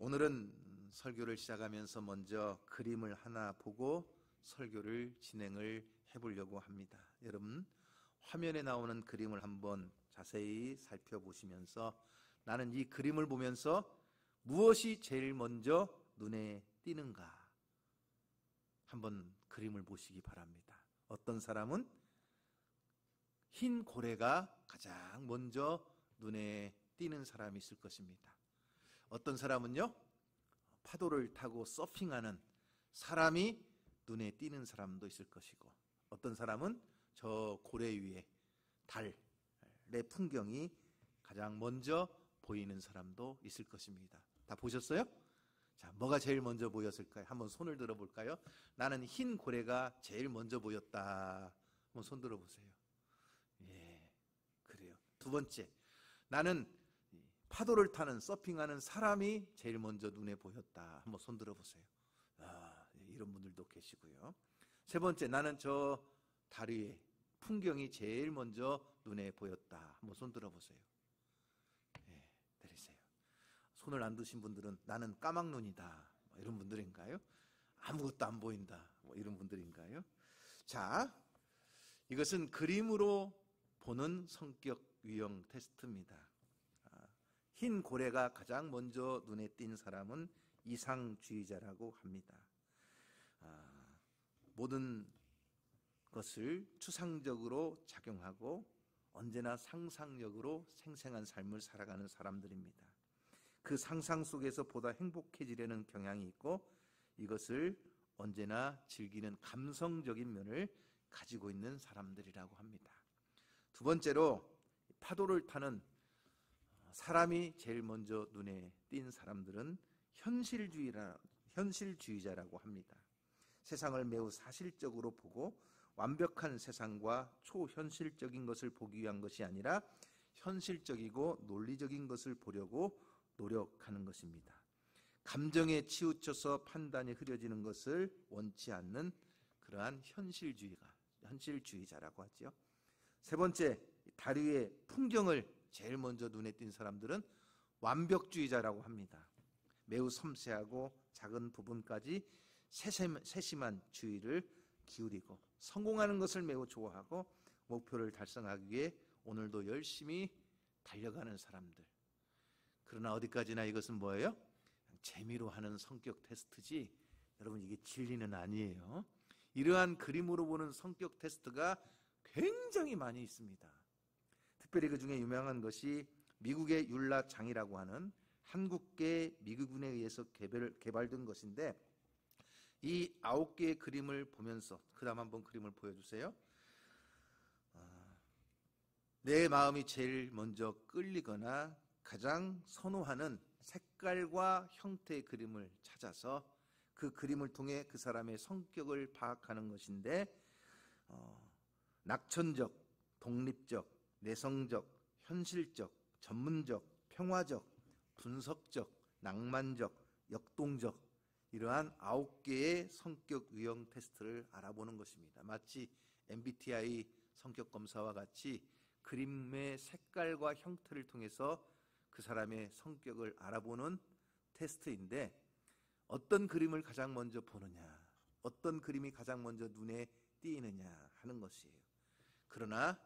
오늘은 설교를 시작하면서 먼저 그림을 하나 보고 설교를 진행을 해보려고 합니다. 여러분, 화면에 나오는 그림을 한번 자세히 살펴보시면서 나는 이 그림을 보면서 무엇이 제일 먼저 눈에 띄는가 한번 그림을 보시기 바랍니다. 어떤 사람은 흰 고래가 가장 먼저 눈에 띄는 사람이 있을 것입니다. 어떤 사람은요, 파도를 타고 서핑하는 사람이 눈에 띄는 사람도 있을 것이고, 어떤 사람은 저 고래 위에 달의 풍경이 가장 먼저 보이는 사람도 있을 것입니다. 다 보셨어요? 자, 뭐가 제일 먼저 보였을까요? 한번 손을 들어볼까요? 나는 흰 고래가 제일 먼저 보였다. 한번 손 들어보세요. 예, 그래요. 두 번째, 나는 파도를 타는 서핑하는 사람이 제일 먼저 눈에 보였다. 한번 손 들어보세요. 이런 분들도 계시고요. 세 번째, 나는 저 다리에 풍경이 제일 먼저 눈에 보였다. 한번 손 들어보세요. 예, 내리세요. 손을 안 드신 분들은 나는 까막눈이다. 이런 분들인가요? 아무것도 안 보인다. 이런 분들인가요? 자, 이것은 그림으로 보는 성격 유형 테스트입니다. 흰 고래가 가장 먼저 눈에 띈 사람은 이상주의자라고 합니다. 모든 것을 추상적으로 작용하고 언제나 상상력으로 생생한 삶을 살아가는 사람들입니다. 그 상상 속에서 보다 행복해지려는 경향이 있고 이것을 언제나 즐기는 감성적인 면을 가지고 있는 사람들이라고 합니다. 두 번째로, 파도를 타는 사람이 제일 먼저 눈에 띈 사람들은 현실주의자라고 합니다. 세상을 매우 사실적으로 보고 완벽한 세상과 초현실적인 것을 보기 위한 것이 아니라 현실적이고 논리적인 것을 보려고 노력하는 것입니다. 감정에 치우쳐서 판단이 흐려지는 것을 원치 않는 그러한 현실주의자라고 하죠. 세 번째, 다리 위의 풍경을 제일 먼저 눈에 띈 사람들은 완벽주의자라고 합니다. 매우 섬세하고 작은 부분까지 세심한 주의를 기울이고 성공하는 것을 매우 좋아하고 목표를 달성하기 위해 오늘도 열심히 달려가는 사람들. 그러나 어디까지나 이것은 뭐예요? 재미로 하는 성격 테스트지 여러분, 이게 진리는 아니에요. 이러한 그림으로 보는 성격 테스트가 굉장히 많이 있습니다. 특별히 그 중에 유명한 것이 미국의 율라장이라고 하는 한국계 미국인에 의해서 개발된 것인데, 이 9개의 그림을 보면서 그 다음 한번 그림을 보여주세요. 내 마음이 제일 먼저 끌리거나 가장 선호하는 색깔과 형태의 그림을 찾아서 그 그림을 통해 그 사람의 성격을 파악하는 것인데, 낙천적, 독립적, 내성적, 현실적, 전문적, 평화적, 분석적, 낭만적, 역동적, 이러한 9개의 성격 유형 테스트를 알아보는 것입니다. 마치 MBTI 성격 검사와 같이 그림의 색깔과 형태를 통해서 그 사람의 성격을 알아보는 테스트인데, 어떤 그림을 가장 먼저 보느냐, 어떤 그림이 가장 먼저 눈에 띄느냐 하는 것이에요. 그러나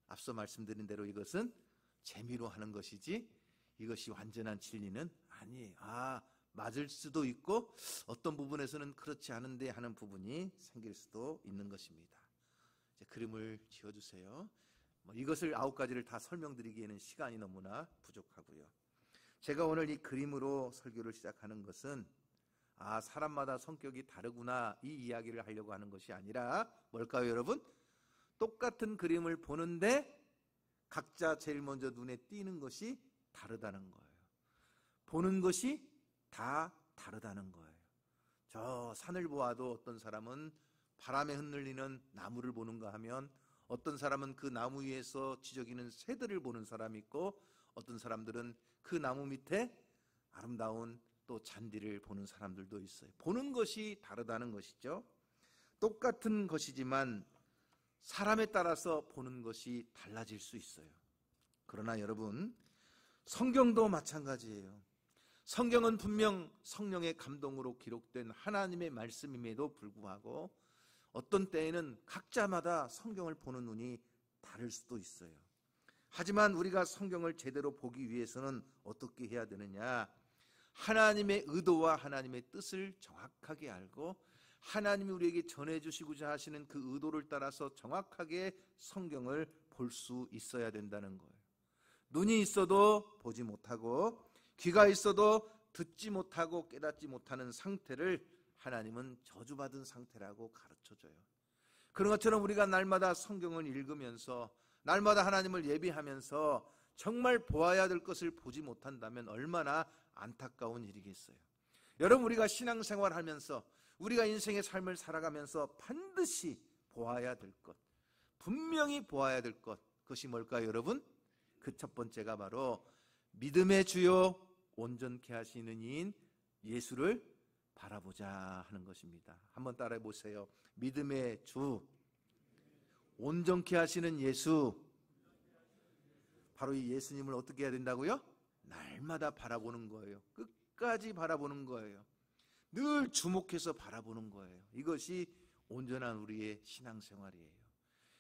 앞서 말씀드린 대로 이것은 재미로 하는 것이지 이것이 완전한 진리는 아니에요. 맞을 수도 있고 어떤 부분에서는 그렇지 않은데 하는 부분이 생길 수도 있는 것입니다. 이제 그림을 지어주세요. 이것을 9가지를 다 설명드리기에는 시간이 너무나 부족하고요. 제가 오늘 이 그림으로 설교를 시작하는 것은 사람마다 성격이 다르구나 이 이야기를 하려고 하는 것이 아니라 뭘까요, 여러분? 똑같은 그림을 보는데 각자 제일 먼저 눈에 띄는 것이 다르다는 거예요. 보는 것이 다 다르다는 거예요. 저 산을 보아도 어떤 사람은 바람에 흔들리는 나무를 보는가 하면 어떤 사람은 그 나무 위에서 지저귀는 새들을 보는 사람이 있고 어떤 사람들은 그 나무 밑에 아름다운 또 잔디를 보는 사람들도 있어요. 보는 것이 다르다는 것이죠. 똑같은 것이지만 사람에 따라서 보는 것이 달라질 수 있어요. 그러나 여러분, 성경도 마찬가지예요. 성경은 분명 성령의 감동으로 기록된 하나님의 말씀임에도 불구하고 어떤 때에는 각자마다 성경을 보는 눈이 다를 수도 있어요. 하지만 우리가 성경을 제대로 보기 위해서는 어떻게 해야 되느냐? 하나님의 의도와 하나님의 뜻을 정확하게 알고 하나님이 우리에게 전해주시고자 하시는 그 의도를 따라서 정확하게 성경을 볼 수 있어야 된다는 거예요. 눈이 있어도 보지 못하고 귀가 있어도 듣지 못하고 깨닫지 못하는 상태를 하나님은 저주받은 상태라고 가르쳐줘요. 그런 것처럼 우리가 날마다 성경을 읽으면서 날마다 하나님을 예배하면서 정말 보아야 될 것을 보지 못한다면 얼마나 안타까운 일이겠어요. 여러분, 우리가 신앙생활하면서 우리가 인생의 삶을 살아가면서 반드시 보아야 될 것, 분명히 보아야 될 것, 그것이 뭘까요, 여러분? 그 첫 번째가 바로 믿음의 주요 온전케 하시는 이인 예수를 바라보자 하는 것입니다. 한번 따라해 보세요. 믿음의 주, 온전케 하시는 예수. 바로 이 예수님을 어떻게 해야 된다고요? 날마다 바라보는 거예요. 끝까지 바라보는 거예요. 늘 주목해서 바라보는 거예요. 이것이 온전한 우리의 신앙생활이에요.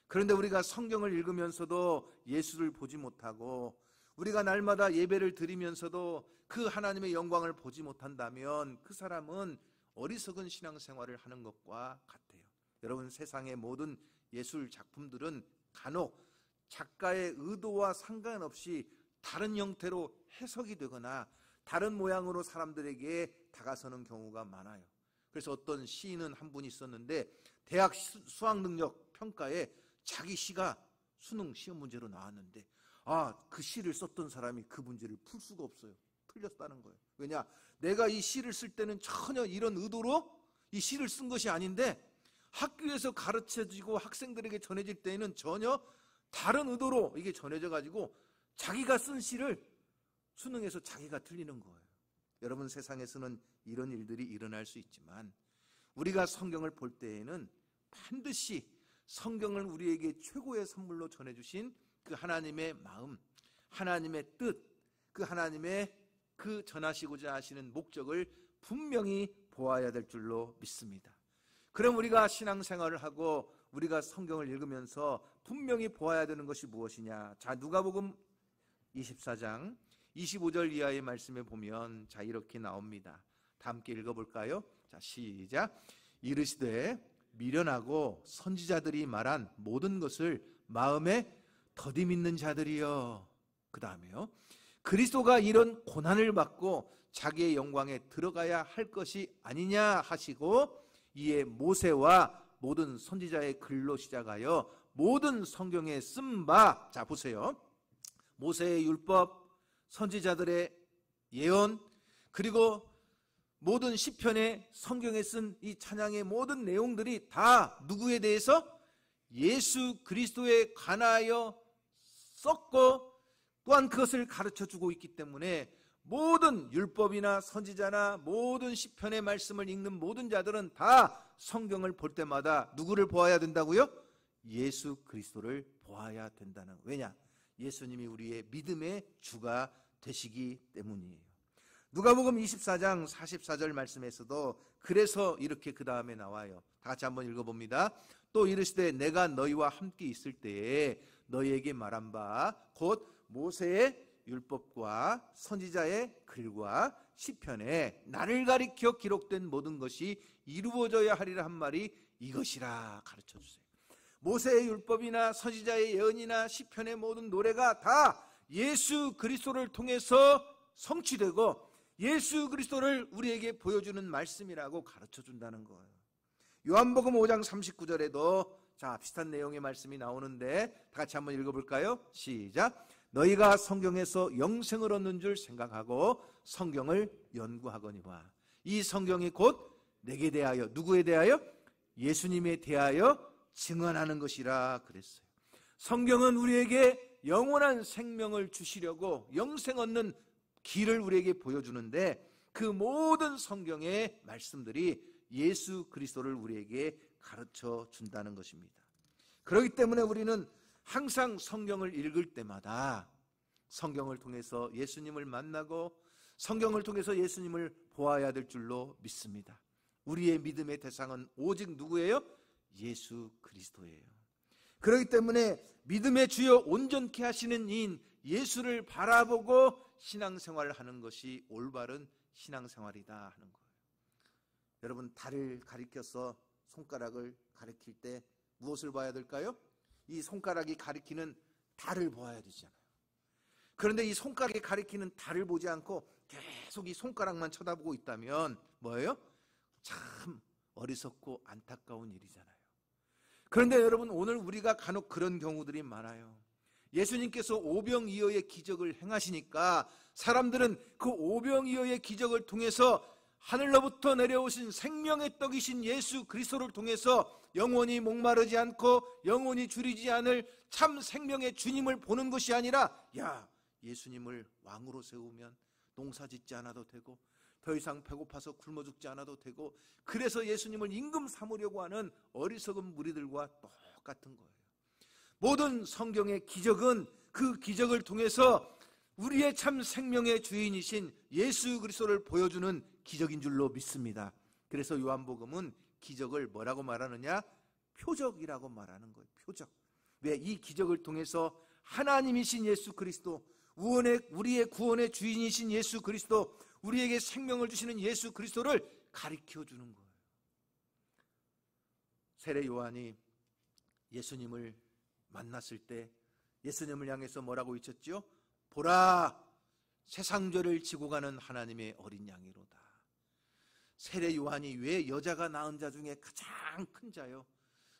그런데 우리가 성경을 읽으면서도 예수를 보지 못하고 우리가 날마다 예배를 드리면서도 그 하나님의 영광을 보지 못한다면 그 사람은 어리석은 신앙생활을 하는 것과 같아요. 여러분, 세상의 모든 예술 작품들은 간혹 작가의 의도와 상관없이 다른 형태로 해석이 되거나 다른 모양으로 사람들에게 다가서는 경우가 많아요. 그래서 어떤 시인은 한 분 있었는데 대학 수학능력 평가에 자기 시가 수능 시험 문제로 나왔는데 그 시를 썼던 사람이 그 문제를 풀 수가 없어요. 틀렸다는 거예요. 왜냐? 내가 이 시를 쓸 때는 전혀 이런 의도로 이 시를 쓴 것이 아닌데 학교에서 가르쳐지고 학생들에게 전해질 때에는 전혀 다른 의도로 이게 전해져 가지고 자기가 쓴 시를 수능에서 자기가 틀리는 거예요. 여러분, 세상에서는 이런 일들이 일어날 수 있지만 우리가 성경을 볼 때에는 반드시 성경을 우리에게 최고의 선물로 전해주신 그 하나님의 마음, 하나님의 뜻, 그 하나님의 그 전하시고자 하시는 목적을 분명히 보아야 될 줄로 믿습니다. 그럼 우리가 신앙생활을 하고 우리가 성경을 읽으면서 분명히 보아야 되는 것이 무엇이냐? 자, 누가복음 24장 25절 이하의 말씀에 보면 자, 이렇게 나옵니다. 다 함께 읽어볼까요? 자, 시작. 이르시되 미련하고 선지자들이 말한 모든 것을 마음에 더디 믿는 자들이여. 그 다음에요. 그리스도가 이런 고난을 받고 자기의 영광에 들어가야 할 것이 아니냐 하시고 이에 모세와 모든 선지자의 글로 시작하여 모든 성경에 쓴 바, 자 보세요. 모세의 율법, 선지자들의 예언, 그리고 모든 시편의 성경에 쓴 이 찬양의 모든 내용들이 다 누구에 대해서? 예수 그리스도에 관하여 썼고 또한 그것을 가르쳐주고 있기 때문에 모든 율법이나 선지자나 모든 시편의 말씀을 읽는 모든 자들은 다 성경을 볼 때마다 누구를 보아야 된다고요? 예수 그리스도를 보아야 된다는. 왜냐? 예수님이 우리의 믿음의 주가 되시기 때문이에요. 누가복음 24장 44절 말씀에서도 그래서 이렇게 그 다음에 나와요. 다 같이 한번 읽어봅니다. 또 이르시되 내가 너희와 함께 있을 때에 너희에게 말한 바 곧 모세의 율법과 선지자의 글과 시편에 나를 가리켜 기록된 모든 것이 이루어져야 하리라 한 말이 이것이라 가르쳐 주세요. 모세의 율법이나 선지자의 예언이나 시편의 모든 노래가 다 예수 그리스도를 통해서 성취되고 예수 그리스도를 우리에게 보여주는 말씀이라고 가르쳐 준다는 거예요. 요한복음 5장 39절에도 자, 비슷한 내용의 말씀이 나오는데 다 같이 한번 읽어볼까요? 시작. 너희가 성경에서 영생을 얻는 줄 생각하고 성경을 연구하거니와. 이 성경이 곧 내게 대하여, 누구에 대하여? 예수님에 대하여 증언하는 것이라 그랬어요. 성경은 우리에게 영원한 생명을 주시려고 영생 얻는 길을 우리에게 보여주는데 그 모든 성경의 말씀들이 예수 그리스도를 우리에게 가르쳐 준다는 것입니다. 그렇기 때문에 우리는 항상 성경을 읽을 때마다 성경을 통해서 예수님을 만나고 성경을 통해서 예수님을 보아야 될 줄로 믿습니다. 우리의 믿음의 대상은 오직 누구예요? 예수 그리스도예요. 그렇기 때문에 믿음의 주요 온전케 하시는 이인 예수를 바라보고 신앙생활을 하는 것이 올바른 신앙생활이다 하는 거예요. 여러분, 달을 가리켜서 손가락을 가리킬 때 무엇을 봐야 될까요? 이 손가락이 가리키는 달을 보아야 되잖아요. 그런데 이 손가락이 가리키는 달을 보지 않고 계속 이 손가락만 쳐다보고 있다면 뭐예요? 참 어리석고 안타까운 일이잖아요. 그런데 여러분, 오늘 우리가 간혹 그런 경우들이 많아요. 예수님께서 오병이어의 기적을 행하시니까 사람들은 그 오병이어의 기적을 통해서 하늘로부터 내려오신 생명의 떡이신 예수 그리스도를 통해서 영원히 목마르지 않고 영원히 줄이지 않을 참 생명의 주님을 보는 것이 아니라, 야, 예수님을 왕으로 세우면 농사 짓지 않아도 되고 더 이상 배고파서 굶어 죽지 않아도 되고, 그래서 예수님을 임금 삼으려고 하는 어리석은 무리들과 똑같은 거예요. 모든 성경의 기적은 그 기적을 통해서 우리의 참 생명의 주인이신 예수 그리스도를 보여주는 기적인 줄로 믿습니다. 그래서 요한복음은 기적을 뭐라고 말하느냐? 표적이라고 말하는 거예요. 표적. 왜? 이 기적을 통해서 하나님이신 예수 그리스도, 우리의 구원의 주인이신 예수 그리스도, 우리에게 생명을 주시는 예수 그리스도를 가르쳐 주는 거예요. 세례 요한이 예수님을 만났을 때 예수님을 향해서 뭐라고 외쳤죠? 보라, 세상 죄를 지고 가는 하나님의 어린 양이로다. 세례 요한이 왜 여자가 낳은 자 중에 가장 큰 자요,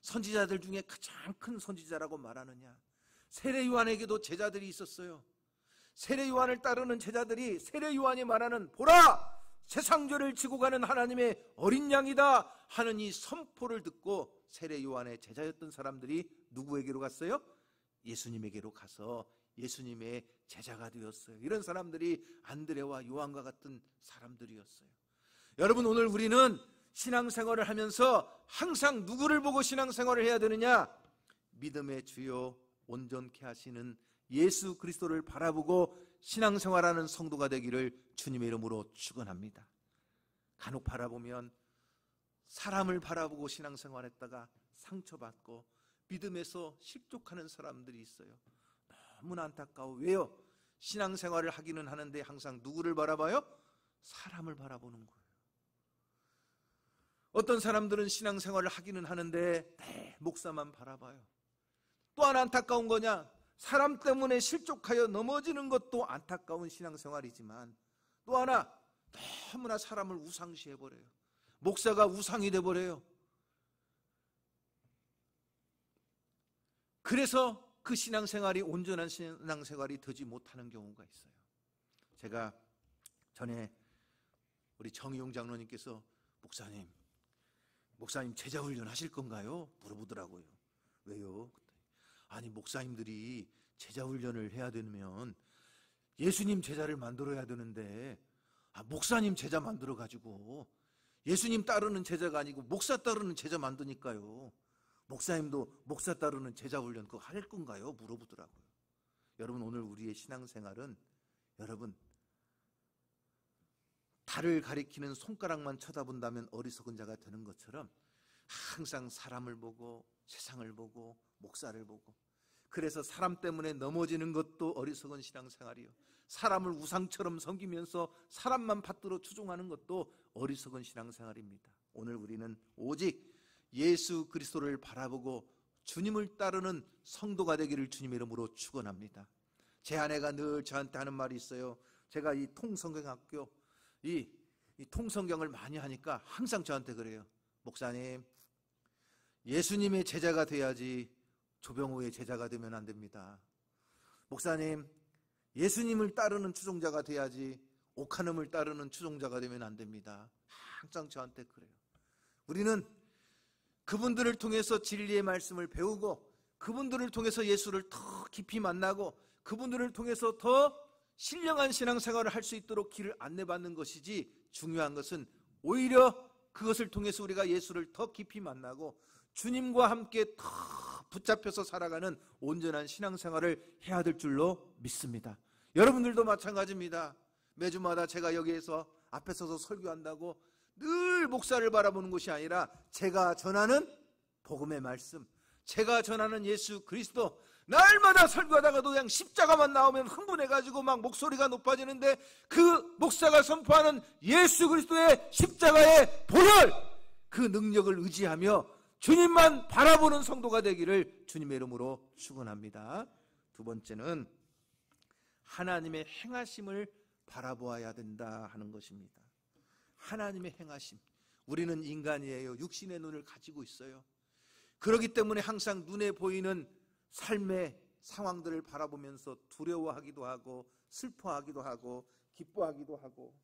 선지자들 중에 가장 큰 선지자라고 말하느냐? 세례 요한에게도 제자들이 있었어요. 세례 요한을 따르는 제자들이 세례 요한이 말하는 보라, 세상 죄를 지고 가는 하나님의 어린 양이다 하는 이 선포를 듣고 세례 요한의 제자였던 사람들이 누구에게로 갔어요? 예수님에게로 가서 예수님의 제자가 되었어요. 이런 사람들이 안드레와 요한과 같은 사람들이었어요. 여러분, 오늘 우리는 신앙생활을 하면서 항상 누구를 보고 신앙생활을 해야 되느냐? 믿음의 주요 온전케 하시는 예수 그리스도를 바라보고 신앙생활하는 성도가 되기를 주님의 이름으로 축원합니다. 간혹 바라보면 사람을 바라보고 신앙생활했다가 상처받고 믿음에서 실족하는 사람들이 있어요. 너무나 안타까워. 왜요? 신앙생활을 하기는 하는데 항상 누구를 바라봐요? 사람을 바라보는 거예요. 어떤 사람들은 신앙생활을 하기는 하는데 목사만 바라봐요. 또 하나 안타까운 거냐? 사람 때문에 실족하여 넘어지는 것도 안타까운 신앙생활이지만 또 하나 너무나 사람을 우상시해버려요. 목사가 우상이 돼버려요. 그래서 그 신앙생활이 온전한 신앙생활이 되지 못하는 경우가 있어요. 제가 전에 우리 정의용 장로님께서 목사님 제자훈련 하실 건가요? 물어보더라고요. 왜요? 아니, 목사님들이 제자훈련을 해야 되면 예수님 제자를 만들어야 되는데 목사님 제자 만들어가지고 예수님 따르는 제자가 아니고 목사 따르는 제자 만드니까요, 목사님도 목사 따르는 제자훈련 그거 할 건가요? 물어보더라고요. 여러분, 오늘 우리의 신앙생활은 여러분, 달을 가리키는 손가락만 쳐다본다면 어리석은 자가 되는 것처럼 항상 사람을 보고 세상을 보고 목사를 보고, 그래서 사람 때문에 넘어지는 것도 어리석은 신앙생활이요, 사람을 우상처럼 섬기면서 사람만 받들어 추종하는 것도 어리석은 신앙생활입니다. 오늘 우리는 오직 예수 그리스도를 바라보고 주님을 따르는 성도가 되기를 주님의 이름으로 축원합니다. 제 아내가 늘 저한테 하는 말이 있어요. 제가 이 통성경학교 이 통성경을 많이 하니까 항상 저한테 그래요. 목사님, 예수님의 제자가 돼야지 조병호의 제자가 되면 안 됩니다. 목사님, 예수님을 따르는 추종자가 돼야지 오카놈을 따르는 추종자가 되면 안 됩니다. 항상 저한테 그래요. 우리는 그분들을 통해서 진리의 말씀을 배우고 그분들을 통해서 예수를 더 깊이 만나고 그분들을 통해서 더 신령한 신앙생활을 할 수 있도록 길을 안내받는 것이지, 중요한 것은 오히려 그것을 통해서 우리가 예수를 더 깊이 만나고 주님과 함께 더 붙잡혀서 살아가는 온전한 신앙생활을 해야 될 줄로 믿습니다. 여러분들도 마찬가지입니다. 매주마다 제가 여기에서 앞에 서서 설교한다고 늘 목사를 바라보는 것이 아니라 제가 전하는 복음의 말씀, 제가 전하는 예수 그리스도, 날마다 설교하다가도 그냥 십자가만 나오면 흥분해가지고 막 목소리가 높아지는데 그 목사가 선포하는 예수 그리스도의 십자가의 보혈, 그 능력을 의지하며 주님만 바라보는 성도가 되기를 주님의 이름으로 축원합니다. 두 번째는 하나님의 행하심을 바라보아야 된다 하는 것입니다. 하나님의 행하심. 우리는 인간이에요. 육신의 눈을 가지고 있어요. 그렇기 때문에 항상 눈에 보이는 삶의 상황들을 바라보면서 두려워하기도 하고 슬퍼하기도 하고 기뻐하기도 하고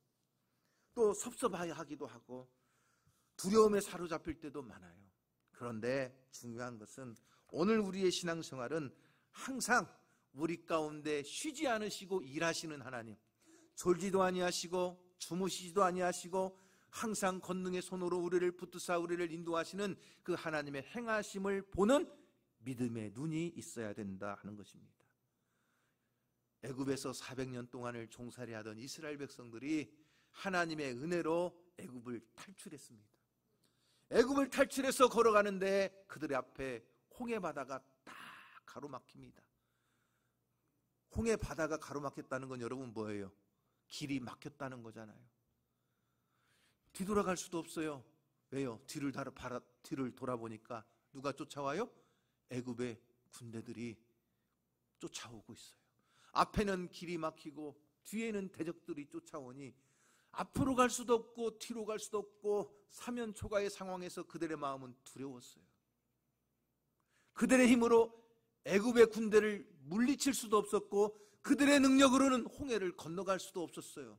또 섭섭하기도 하고 두려움에 사로잡힐 때도 많아요. 그런데 중요한 것은 오늘 우리의 신앙생활은 항상 우리 가운데 쉬지 않으시고 일하시는 하나님, 졸지도 아니하시고 주무시지도 아니하시고 항상 권능의 손으로 우리를 붙드사 우리를 인도하시는 그 하나님의 행하심을 보는 믿음의 눈이 있어야 된다 하는 것입니다. 애굽에서 400년 동안을 종살이하던 이스라엘 백성들이 하나님의 은혜로 애굽을 탈출했습니다. 애굽을 탈출해서 걸어가는데 그들의 앞에 홍해바다가 딱 가로막힙니다. 홍해바다가 가로막혔다는 건 여러분 뭐예요? 길이 막혔다는 거잖아요. 뒤돌아갈 수도 없어요. 왜요? 뒤를 돌아보니까 누가 쫓아와요? 애굽의 군대들이 쫓아오고 있어요. 앞에는 길이 막히고 뒤에는 대적들이 쫓아오니 앞으로 갈 수도 없고 뒤로 갈 수도 없고 사면초가의 상황에서 그들의 마음은 두려웠어요. 그들의 힘으로 애굽의 군대를 물리칠 수도 없었고 그들의 능력으로는 홍해를 건너갈 수도 없었어요.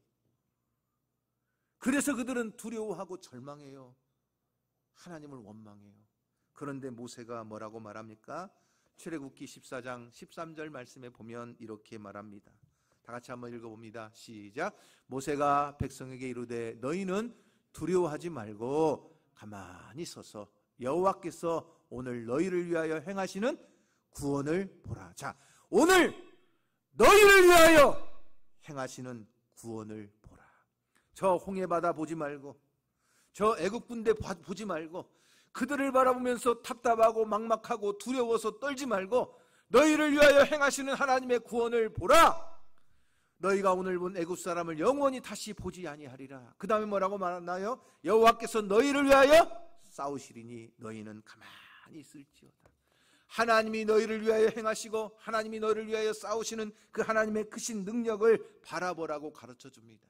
그래서 그들은 두려워하고 절망해요. 하나님을 원망해요. 그런데 모세가 뭐라고 말합니까? 출애굽기 14장 13절 말씀에 보면 이렇게 말합니다. 다 같이 한번 읽어봅니다. 시작. 모세가 백성에게 이르되 너희는 두려워하지 말고 가만히 서서 여호와께서 오늘 너희를 위하여 행하시는 구원을 보라. 자, 오늘 너희를 위하여 행하시는 구원을 보라. 저 홍해바다 보지 말고 저 애굽 군대 보지 말고 그들을 바라보면서 답답하고 막막하고 두려워서 떨지 말고 너희를 위하여 행하시는 하나님의 구원을 보라. 너희가 오늘 본 애굽 사람을 영원히 다시 보지 아니하리라. 그 다음에 뭐라고 말하나요? 여호와께서 너희를 위하여 싸우시리니 너희는 가만히 있을지어다. 하나님이 너희를 위하여 행하시고 하나님이 너희를 위하여 싸우시는 그 하나님의 크신 능력을 바라보라고 가르쳐줍니다.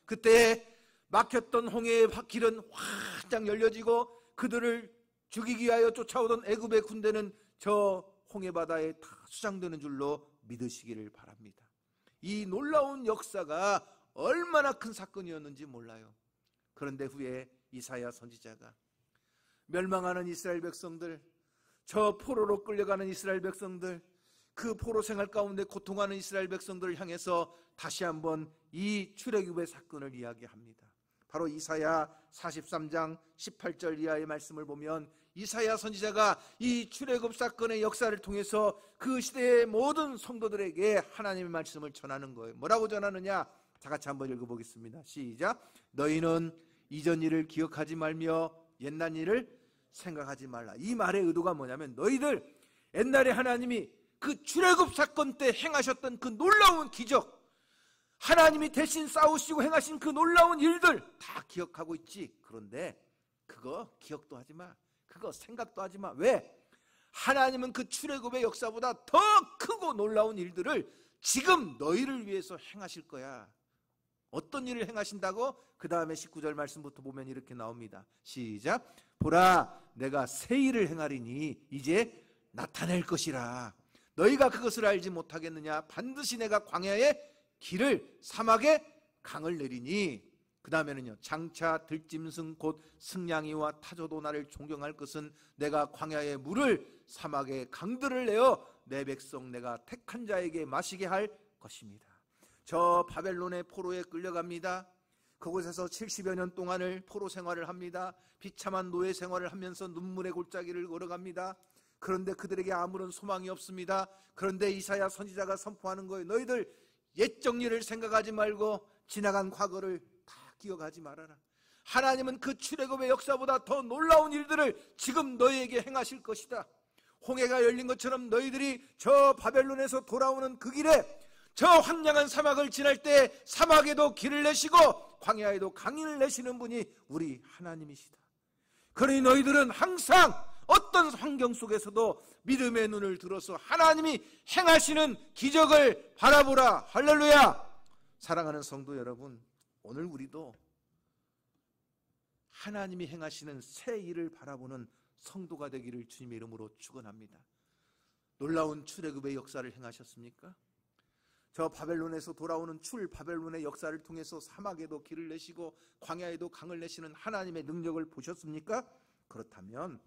그때 막혔던 홍해의 길은 활짝 열려지고 그들을 죽이기 위하여 쫓아오던 애굽의 군대는 저 홍해바다에 다 수장되는 줄로 믿으시기를 바랍니다. 이 놀라운 역사가 얼마나 큰 사건이었는지 몰라요. 그런데 후에 이사야 선지자가 멸망하는 이스라엘 백성들, 저 포로로 끌려가는 이스라엘 백성들, 그 포로 생활 가운데 고통하는 이스라엘 백성들을 향해서 다시 한번 이 출애굽의 사건을 이야기합니다. 바로 이사야 43장 18절 이하의 말씀을 보면 이사야 선지자가 이 출애굽 사건의 역사를 통해서 그 시대의 모든 성도들에게 하나님의 말씀을 전하는 거예요. 뭐라고 전하느냐? 다 같이 한번 읽어보겠습니다. 시작. 너희는 이전 일을 기억하지 말며 옛날 일을 생각하지 말라. 이 말의 의도가 뭐냐면 너희들 옛날에 하나님이 그 출애굽 사건 때 행하셨던 그 놀라운 기적, 하나님이 대신 싸우시고 행하신 그 놀라운 일들 다 기억하고 있지. 그런데 그거 기억도 하지 마. 그거 생각도 하지 마. 왜? 하나님은 그 출애굽의 역사보다 더 크고 놀라운 일들을 지금 너희를 위해서 행하실 거야. 어떤 일을 행하신다고? 그 다음에 19절 말씀부터 보면 이렇게 나옵니다. 시작. 보라, 내가 새 일을 행하리니 이제 나타낼 것이라. 너희가 그것을 알지 못하겠느냐? 반드시 내가 광야에 길을, 사막에 강을 내리니. 그 다음에는요, 장차 들짐승 곧 승냥이와 타조도 나를 존경할 것은 내가 광야에 물을, 사막에 강들을 내어 내 백성 내가 택한 자에게 마시게 할 것입니다. 저 바벨론의 포로에 끌려갑니다. 그곳에서 70여 년 동안을 포로 생활을 합니다. 비참한 노예 생활을 하면서 눈물의 골짜기를 걸어갑니다. 그런데 그들에게 아무런 소망이 없습니다. 그런데 이사야 선지자가 선포하는 거예요. 너희들 옛 정리를 생각하지 말고 지나간 과거를 다 기억하지 말아라. 하나님은 그 출애굽의 역사보다 더 놀라운 일들을 지금 너희에게 행하실 것이다. 홍해가 열린 것처럼 너희들이 저 바벨론에서 돌아오는 그 길에 저 황량한 사막을 지날 때 사막에도 길을 내시고 광야에도 강인을 내시는 분이 우리 하나님이시다. 그러니 너희들은 항상 어떤 환경 속에서도 믿음의 눈을 들어서 하나님이 행하시는 기적을 바라보라. 할렐루야. 사랑하는 성도 여러분, 오늘 우리도 하나님이 행하시는 새 일을 바라보는 성도가 되기를 주님의 이름으로 축원합니다. 놀라운 출애굽의 역사를 행하셨습니까? 저 바벨론에서 돌아오는 출 바벨론의 역사를 통해서 사막에도 길을 내시고 광야에도 강을 내시는 하나님의 능력을 보셨습니까? 그렇다면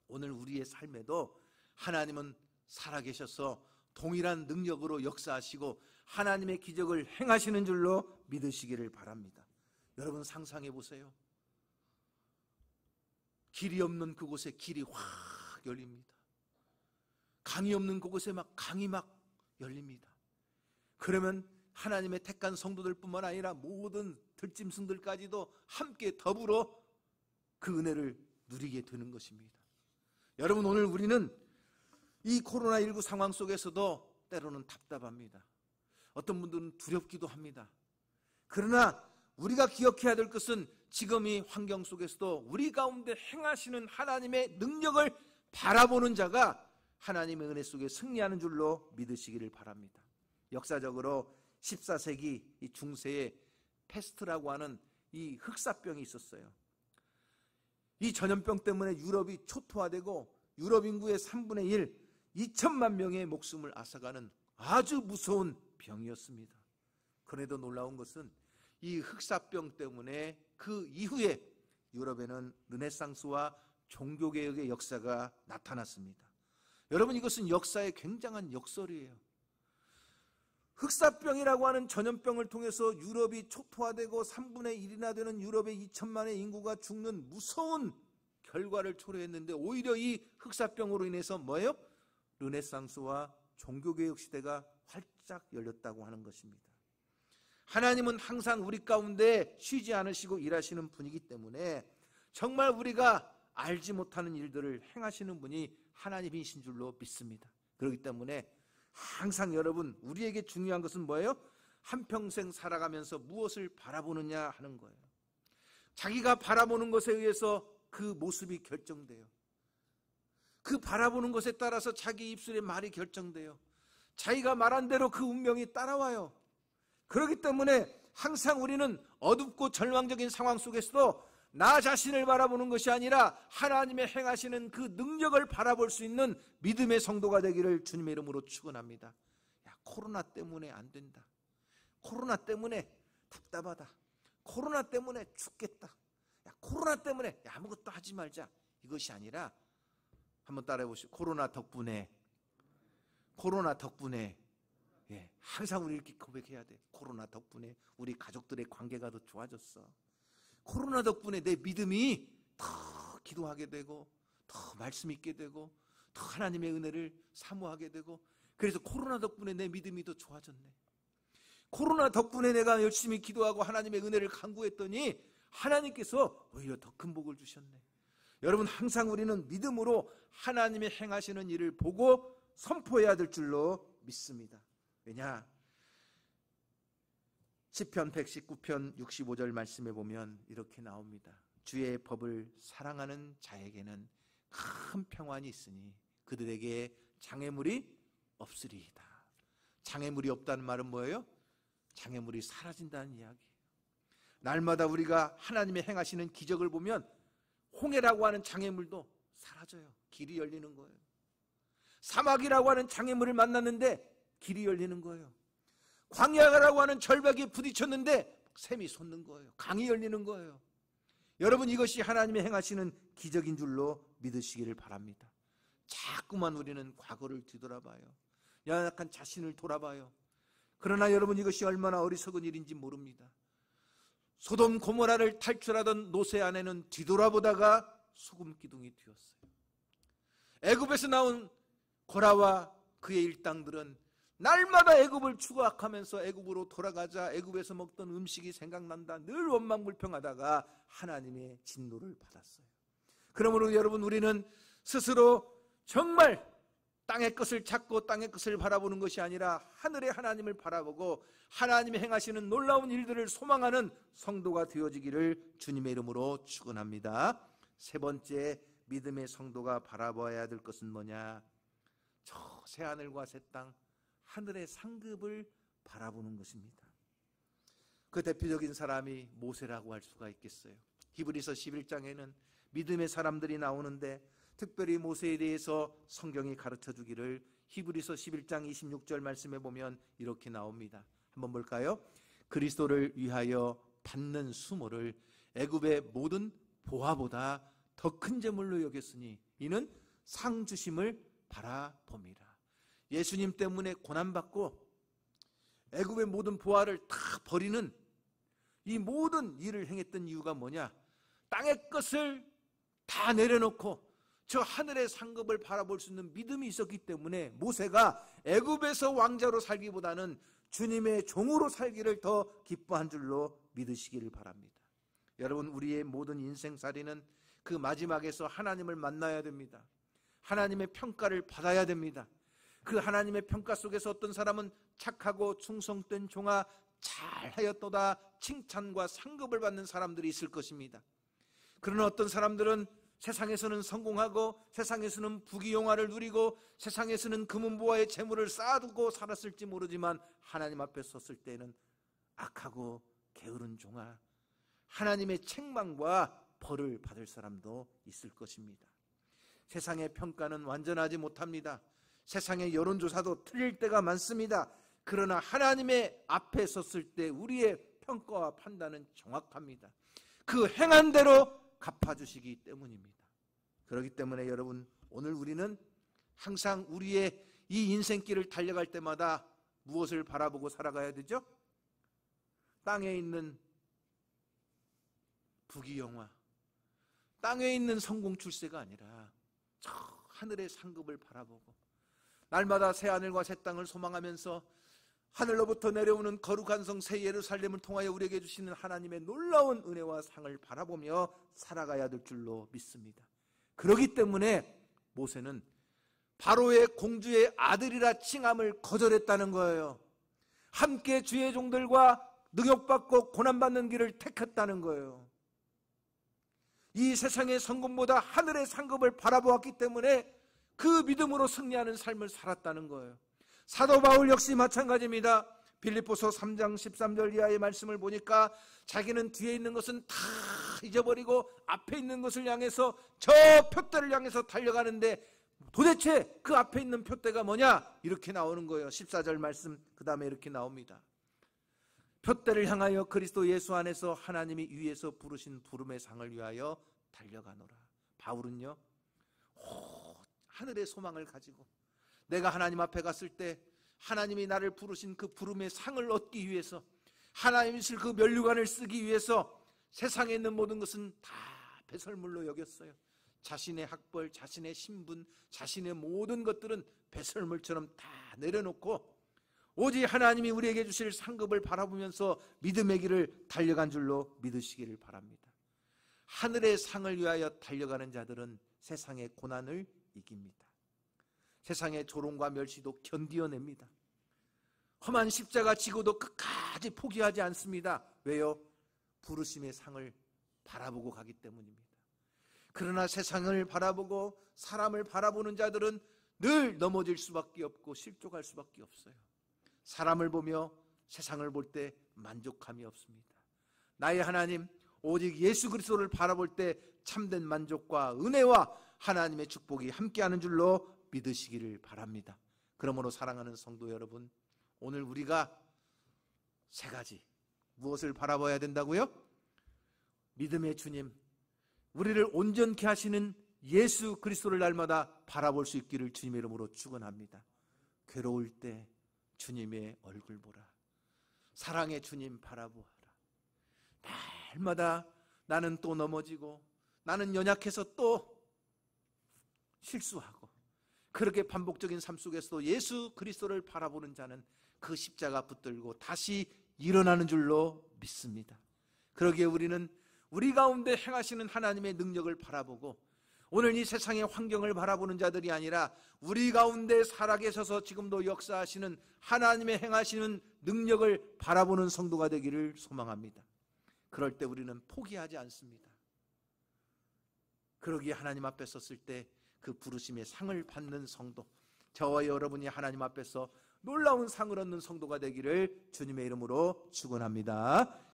오늘 우리의 삶에도 하나님은 살아계셔서 동일한 능력으로 역사하시고 하나님의 기적을 행하시는 줄로 믿으시기를 바랍니다. 여러분 상상해 보세요. 길이 없는 그곳에 길이 확 열립니다. 강이 없는 그곳에 강이 막 열립니다. 그러면 하나님의 택한 성도들뿐만 아니라 모든 들짐승들까지도 함께 더불어 그 은혜를 누리게 되는 것입니다. 여러분, 오늘 우리는 이 코로나19 상황 속에서도 때로는 답답합니다. 어떤 분들은 두렵기도 합니다. 그러나 우리가 기억해야 될 것은 지금 이 환경 속에서도 우리 가운데 행하시는 하나님의 능력을 바라보는 자가 하나님의 은혜 속에 승리하는 줄로 믿으시기를 바랍니다. 역사적으로 14세기 이 중세에 패스트라고 하는 이 흑사병이 있었어요. 이 전염병 때문에 유럽이 초토화되고 유럽 인구의 3분의 1, 2천만 명의 목숨을 앗아가는 아주 무서운 병이었습니다. 그래도 놀라운 것은 이 흑사병 때문에 그 이후에 유럽에는 르네상스와 종교개혁의 역사가 나타났습니다. 여러분, 이것은 역사의 굉장한 역설이에요. 흑사병이라고 하는 전염병을 통해서 유럽이 초토화되고 3분의 1이나 되는 유럽의 2천만의 인구가 죽는 무서운 결과를 초래했는데 오히려 이 흑사병으로 인해서 뭐예요? 르네상스와 종교개혁 시대가 활짝 열렸다고 하는 것입니다. 하나님은 항상 우리 가운데 쉬지 않으시고 일하시는 분이기 때문에 정말 우리가 알지 못하는 일들을 행하시는 분이 하나님이신 줄로 믿습니다. 그렇기 때문에 항상 여러분, 우리에게 중요한 것은 뭐예요? 한평생 살아가면서 무엇을 바라보느냐 하는 거예요. 자기가 바라보는 것에 의해서 그 모습이 결정돼요. 그 바라보는 것에 따라서 자기 입술의 말이 결정돼요. 자기가 말한 대로 그 운명이 따라와요. 그렇기 때문에 항상 우리는 어둡고 절망적인 상황 속에서도 나 자신을 바라보는 것이 아니라 하나님의 행하시는 그 능력을 바라볼 수 있는 믿음의 성도가 되기를 주님의 이름으로 축원합니다. 야, 코로나 때문에 안 된다. 코로나 때문에 답답하다. 코로나 때문에 죽겠다. 야, 코로나 때문에 아무것도 하지 말자. 이것이 아니라 한번 따라해 보시죠. 코로나 덕분에 예, 항상 우리 이렇게 고백해야 돼. 코로나 덕분에 우리 가족들의 관계가 더 좋아졌어. 코로나 덕분에 내 믿음이 더 기도하게 되고 더 말씀 있게 되고 더 하나님의 은혜를 사모하게 되고 그래서 코로나 덕분에 내 믿음이 더 좋아졌네. 코로나 덕분에 내가 열심히 기도하고 하나님의 은혜를 간구했더니 하나님께서 오히려 더 큰 복을 주셨네. 여러분, 항상 우리는 믿음으로 하나님의 행하시는 일을 보고 선포해야 될 줄로 믿습니다. 왜냐? 시편 119편 65절 말씀에 보면 이렇게 나옵니다. 주의 법을 사랑하는 자에게는 큰 평안이 있으니 그들에게 장애물이 없으리이다. 장애물이 없다는 말은 뭐예요? 장애물이 사라진다는 이야기예요. 날마다 우리가 하나님의 행하시는 기적을 보면 홍해라고 하는 장애물도 사라져요. 길이 열리는 거예요. 사막이라고 하는 장애물을 만났는데 길이 열리는 거예요. 광야라고 하는 절벽에 부딪혔는데 샘이 솟는 거예요. 강이 열리는 거예요. 여러분, 이것이 하나님의 행하시는 기적인 줄로 믿으시기를 바랍니다. 자꾸만 우리는 과거를 뒤돌아봐요. 연약한 자신을 돌아봐요. 그러나 여러분, 이것이 얼마나 어리석은 일인지 모릅니다. 소돔 고모라를 탈출하던 노세 아내는 뒤돌아보다가 소금 기둥이 되었어요. 애굽에서 나온 고라와 그의 일당들은 날마다 애굽을 추구하면서 애굽으로 돌아가자 애굽에서 먹던 음식이 생각난다. 늘 원망불평하다가 하나님의 진노를 받았어요. 그러므로 여러분, 우리는 스스로 정말 땅의 것을 찾고 땅의 것을 바라보는 것이 아니라 하늘의 하나님을 바라보고 하나님이 행하시는 놀라운 일들을 소망하는 성도가 되어지기를 주님의 이름으로 축원합니다. 세 번째, 믿음의 성도가 바라봐야 될 것은 뭐냐? 저 새하늘과 새 땅, 하늘의 상급을 바라보는 것입니다. 그 대표적인 사람이 모세라고 할 수가 있겠어요. 히브리서 11장에는 믿음의 사람들이 나오는데 특별히 모세에 대해서 성경이 가르쳐 주기를 히브리서 11장 26절 말씀에 보면 이렇게 나옵니다. 한번 볼까요? 그리스도를 위하여 받는 수모를 애굽의 모든 보화보다 더 큰 재물로 여겼으니 이는 상 주심을 바라봅니다. 예수님 때문에 고난받고 애굽의 모든 보화를 다 버리는 이 모든 일을 행했던 이유가 뭐냐? 땅의 것을 다 내려놓고 저 하늘의 상급을 바라볼 수 있는 믿음이 있었기 때문에 모세가 애굽에서 왕자로 살기보다는 주님의 종으로 살기를 더 기뻐한 줄로 믿으시기를 바랍니다. 여러분, 우리의 모든 인생살이는 그 마지막에서 하나님을 만나야 됩니다. 하나님의 평가를 받아야 됩니다. 그 하나님의 평가 속에서 어떤 사람은 착하고 충성된 종아 잘하였도다 칭찬과 상급을 받는 사람들이 있을 것입니다. 그러나 어떤 사람들은 세상에서는 성공하고 세상에서는 부귀영화를 누리고 세상에서는 금은보화의 재물을 쌓아두고 살았을지 모르지만 하나님 앞에 섰을 때는 악하고 게으른 종아, 하나님의 책망과 벌을 받을 사람도 있을 것입니다. 세상의 평가는 완전하지 못합니다. 세상의 여론조사도 틀릴 때가 많습니다. 그러나 하나님의 앞에 섰을 때 우리의 평가와 판단은 정확합니다. 그 행한 대로 갚아주시기 때문입니다. 그렇기 때문에 여러분, 오늘 우리는 항상 우리의 이 인생길을 달려갈 때마다 무엇을 바라보고 살아가야 되죠? 땅에 있는 부귀영화, 땅에 있는 성공 출세가 아니라 저 하늘의 상급을 바라보고 날마다 새 하늘과 새 땅을 소망하면서 하늘로부터 내려오는 거룩한 성 새 예루살렘을 통하여 우리에게 주시는 하나님의 놀라운 은혜와 상을 바라보며 살아가야 될 줄로 믿습니다. 그렇기 때문에 모세는 바로의 공주의 아들이라 칭함을 거절했다는 거예요. 함께 주의 종들과 능욕받고 고난받는 길을 택했다는 거예요. 이 세상의 성공보다 하늘의 상급을 바라보았기 때문에 그 믿음으로 승리하는 삶을 살았다는 거예요. 사도 바울 역시 마찬가지입니다. 빌립보서 3장 13절 이하의 말씀을 보니까 자기는 뒤에 있는 것은 다 잊어버리고 앞에 있는 것을 향해서 저 표대를 향해서 달려가는데 도대체 그 앞에 있는 표대가 뭐냐? 이렇게 나오는 거예요. 14절 말씀 그 다음에 이렇게 나옵니다. 표대를 향하여 그리스도 예수 안에서 하나님이 위에서 부르신 부름의 상을 위하여 달려가노라. 바울은요, 하늘의 소망을 가지고 내가 하나님 앞에 갔을 때 하나님이 나를 부르신 그 부름의 상을 얻기 위해서, 하나님이 주실 그 면류관을 쓰기 위해서 세상에 있는 모든 것은 다 배설물로 여겼어요. 자신의 학벌, 자신의 신분, 자신의 모든 것들은 배설물처럼 다 내려놓고 오직 하나님이 우리에게 주실 상급을 바라보면서 믿음의 길을 달려간 줄로 믿으시기를 바랍니다. 하늘의 상을 위하여 달려가는 자들은 세상의 고난을 이깁니다. 세상의 조롱과 멸시도 견디어냅니다. 험한 십자가 지고도 끝까지 포기하지 않습니다. 왜요? 부르심의 상을 바라보고 가기 때문입니다. 그러나 세상을 바라보고 사람을 바라보는 자들은 늘 넘어질 수밖에 없고 실족할 수밖에 없어요. 사람을 보며 세상을 볼 때 만족함이 없습니다. 나의 하나님 오직 예수 그리스도를 바라볼 때 참된 만족과 은혜와 하나님의 축복이 함께하는 줄로 믿으시기를 바랍니다. 그러므로 사랑하는 성도 여러분, 오늘 우리가 세 가지 무엇을 바라봐야 된다고요? 믿음의 주님, 우리를 온전케 하시는 예수 그리스도를 날마다 바라볼 수 있기를 주님의 이름으로 축원합니다. 괴로울 때 주님의 얼굴 보라. 사랑의 주님 바라보아라. 날마다 나는 또 넘어지고 나는 연약해서 또 실수하고 그렇게 반복적인 삶 속에서도 예수 그리스도를 바라보는 자는 그 십자가 붙들고 다시 일어나는 줄로 믿습니다. 그러기에 우리는 우리 가운데 행하시는 하나님의 능력을 바라보고 오늘 이 세상의 환경을 바라보는 자들이 아니라 우리 가운데 살아계셔서 지금도 역사하시는 하나님의 행하시는 능력을 바라보는 성도가 되기를 소망합니다. 그럴 때 우리는 포기하지 않습니다. 그러기에 하나님 앞에 섰을 때 그 부르심의 상을 받는 성도, 저와 여러분이 하나님 앞에서 놀라운 상을 얻는 성도가 되기를 주님의 이름으로 축원합니다.